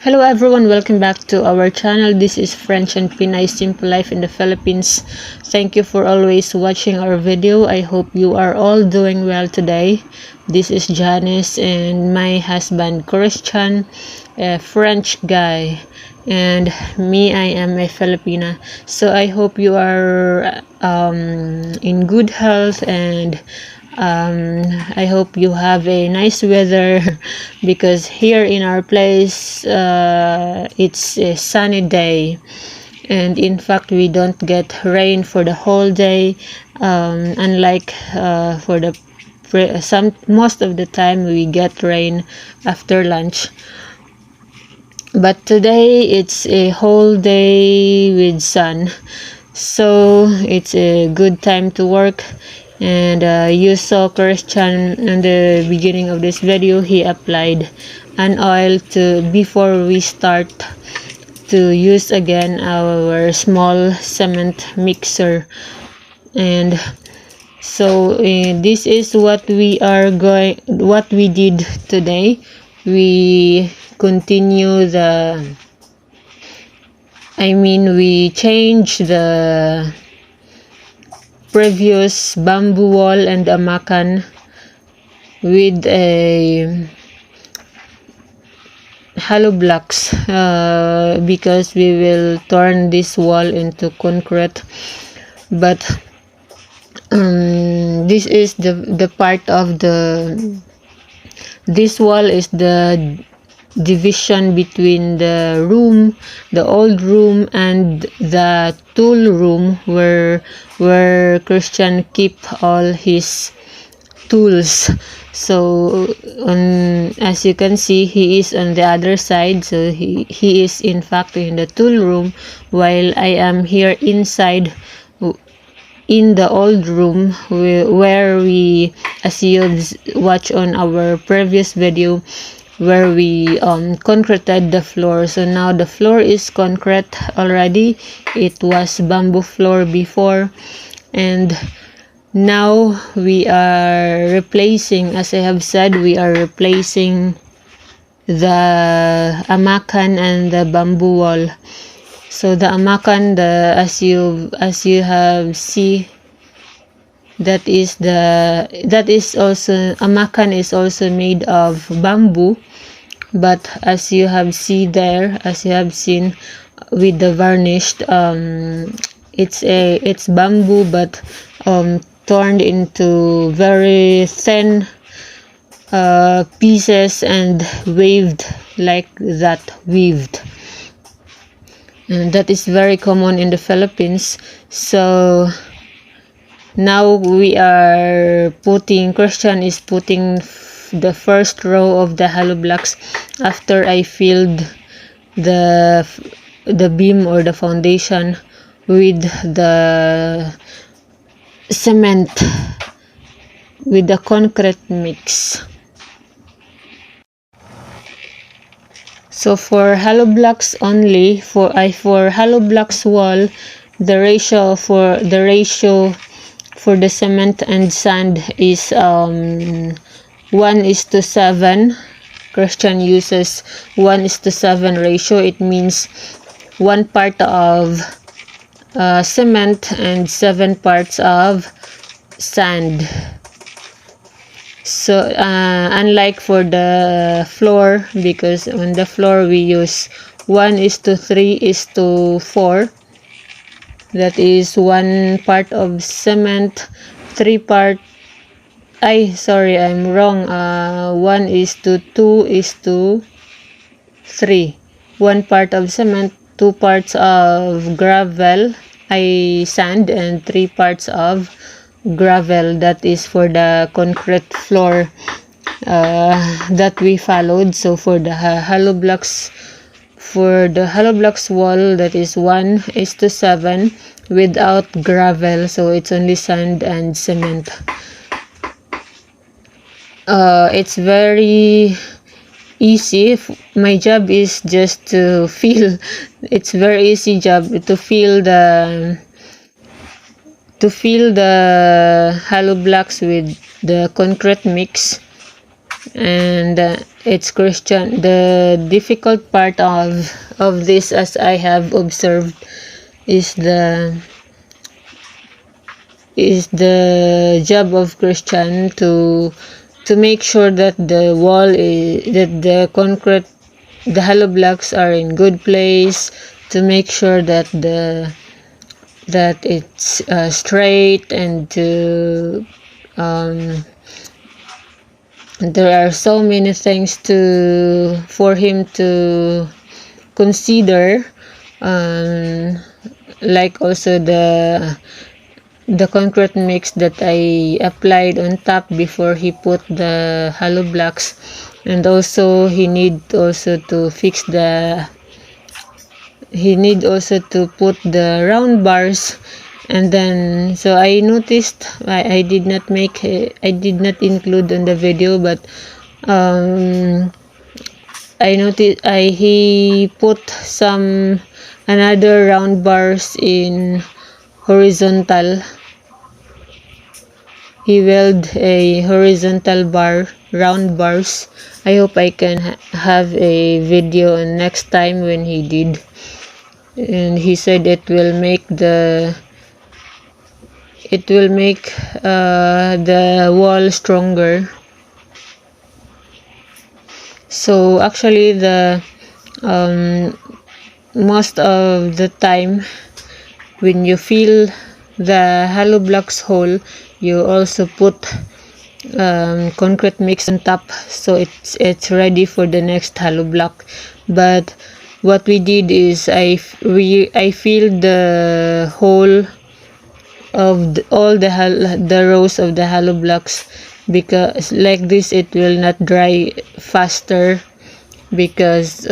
Hello everyone, welcome back to our channel. This is French and Pinay Simple Life in the Philippines. Thank you for always watching our video. I hope you are all doing well today. This is Janice and my husband Christian, a French guy, and me, I am a Filipina. So I hope you are in good health, and I hope you have a nice weather because here in our place it's a sunny day, and in fact we don't get rain for the whole day, unlike for the most of the time we get rain after lunch. But today it's a whole day with sun, so it's a good time to work. And you saw Christian in the beginning of this video. He applied an oil before we start to use again our small cement mixer. And so this is what we did today. We continue we change the previous bamboo wall and amakan with a hollow blocks because we will turn this wall into concrete. But this is the part of this wall is the division between the old room and the tool room where Christian keep all his tools. So as you can see, he is on the other side, so he is in fact in the tool room, while I am here inside in the old room where we, as you watch on our previous video, where we concreted the floor. So now the floor is concrete already. It was bamboo floor before, and now we are replacing, as I have said, we are replacing the amakan and the bamboo wall. So the amakan, as you have see, that is also amakan is also made of bamboo, but as you have seen with the varnished, it's bamboo but turned into very thin pieces and weaved like that, and that is very common in the Philippines. So now Christian is putting the first row of the hollow blocks after I filled the beam or the foundation with the cement, with the concrete mix. So for hollow blocks only, for hollow blocks wall, the ratio for the cement and sand is 1:7. Christian uses 1:7 ratio. It means 1 part of cement and 7 parts of sand. So unlike for the floor, because on the floor we use 1:3:4. That is 1 part of cement, 3 part. Sorry, I'm wrong. 1:2:3. 1 part of cement, 2 parts of gravel, sand, and 3 parts of gravel. That is for the concrete floor that we followed. So for the hollow blocks, wall, that is 1:7 without gravel, so it's only sand and cement. It's very easy. My job is just to fill. It's very easy job to fill the hollow blocks with the concrete mix. and it's Christian. The difficult part of this, as I have observed, is the job of Christian to make sure that the wall is, that the concrete, the hollow blocks are in good place, to make sure that it's straight, and to there are so many things to for him to consider, um, like also the concrete mix that I applied on top before he put the hollow blocks, and also he need also to put the round bars. And then so I noticed, I did not I did not include on the video, but um I noticed he put some another round bars in horizontal. He weld a horizontal bar, round bars. I hope I can have a video on next time when he did. And he said it will make the wall stronger. So actually, the um, most of the time when you fill the hollow blocks hole, you also put concrete mix on top, so it's ready for the next hollow block. But what we did is I filled the hole of all the rows of the hollow blocks, because like this it will not dry faster, because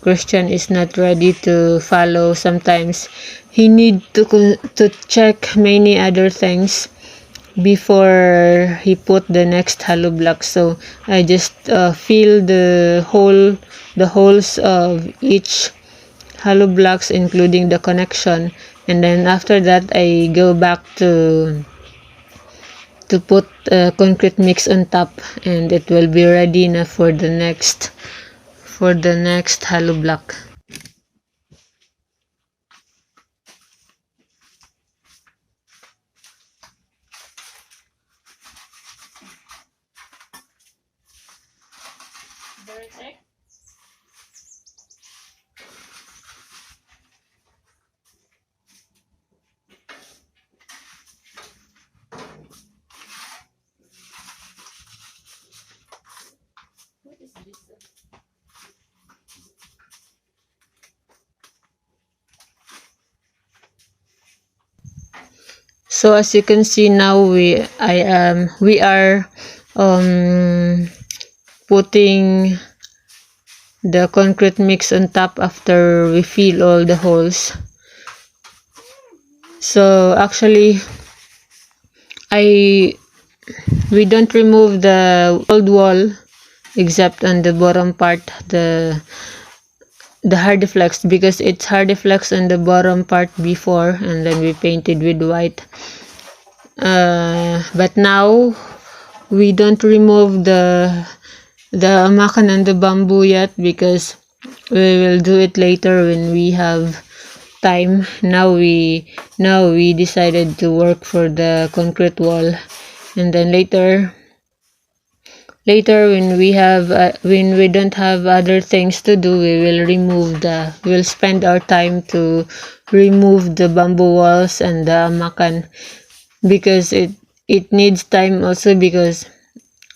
Christian is not ready to follow. Sometimes he need to check many other things before he put the next hollow block. So I just fill the holes of each hollow blocks, including the connection, and then after that I go back to put concrete mix on top, and it will be ready na for the next hollow block. So as you can see now, we are um putting the concrete mix on top after we fill all the holes. So actually, I we don't remove the old wall except on the bottom part, the hard flex, because it's hard flex on the bottom part before, and then we painted with white. But now we don't remove the amakan and the bamboo yet, because we will do it later when we have time. Now we decided to work for the concrete wall, and then later when we don't have other things to do, we'll spend our time to remove the bamboo walls and the amakan, because it needs time also, because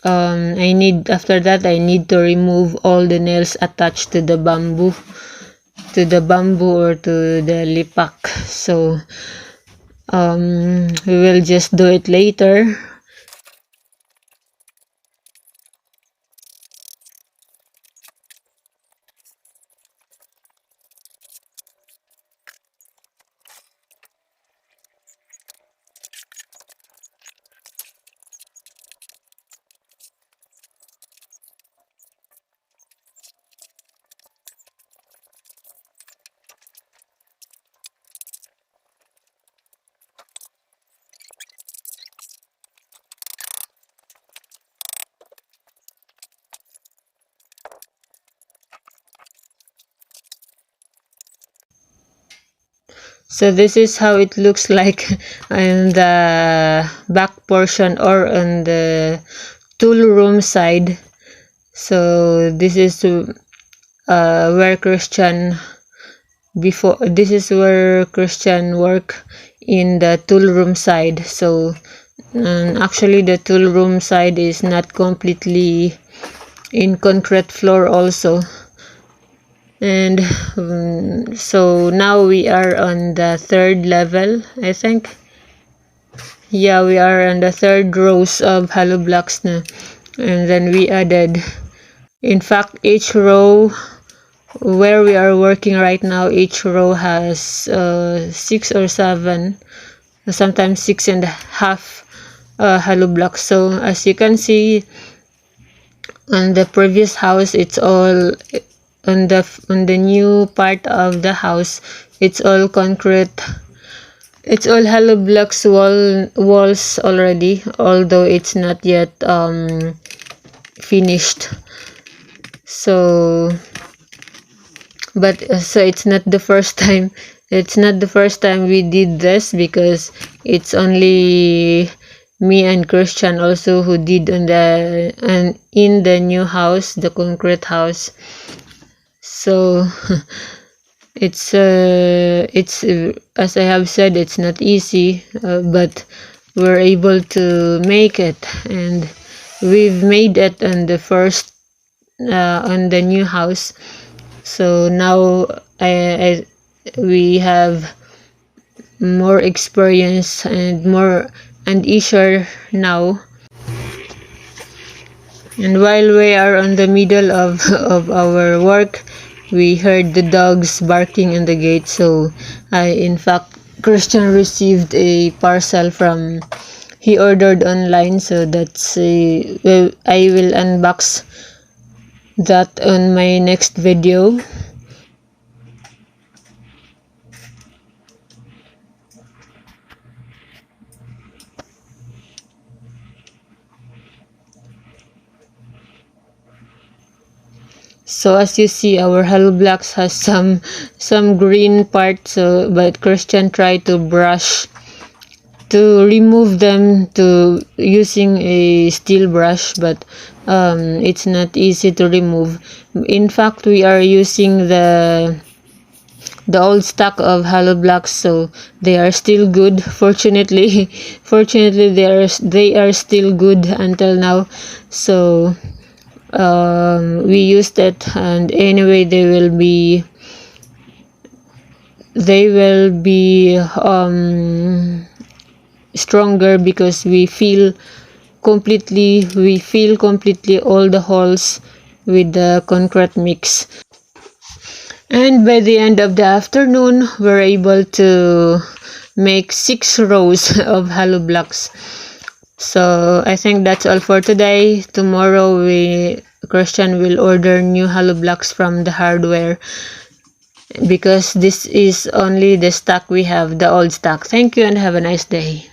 I need to remove all the nails attached to the bamboo, or to the lipak. So we will just do it later. So this is how it looks like in the back portion or on the tool room side. So this is where Christian before this is where Christian work in the tool room side. So actually the tool room side is not completely in concrete floor also. And so now we are on the third level, I think. Yeah, we are on the third rows of hollow blocks now. And then we added, in fact, each row where we are working right now, each row has 6 or 7, sometimes 6.5 hollow blocks. So as you can see on the previous house, it's all on the new part of the house, it's all concrete. It's all hollow blocks walls already, although it's not yet finished. So but so it's not the first time. It's not the first time we did this, because it's only me and Christian also who did in the new house, the concrete house. So it's as I have said, it's not easy, but we're able to make it, and we've made it on the first on the new house. So now we have more experience and easier now. And while we are on the middle of our work, we heard the dogs barking in the gate. So in fact, Christian received a parcel he ordered online. So I will unbox that on my next video. So as you see, our hollow blocks has some green parts, but Christian tried to remove them using a steel brush, but it's not easy to remove. In fact, we are using the old stock of hollow blocks, so they are still good. Fortunately they are still good until now. So we used it, and anyway they will be stronger, because we feel completely all the holes with the concrete mix. And by the end of the afternoon, we're able to make 6 rows of hollow blocks. So I think that's all for today. Tomorrow Christian will order new hollow blocks from the hardware, because this is only the stock we have, the old stock. Thank you and have a nice day.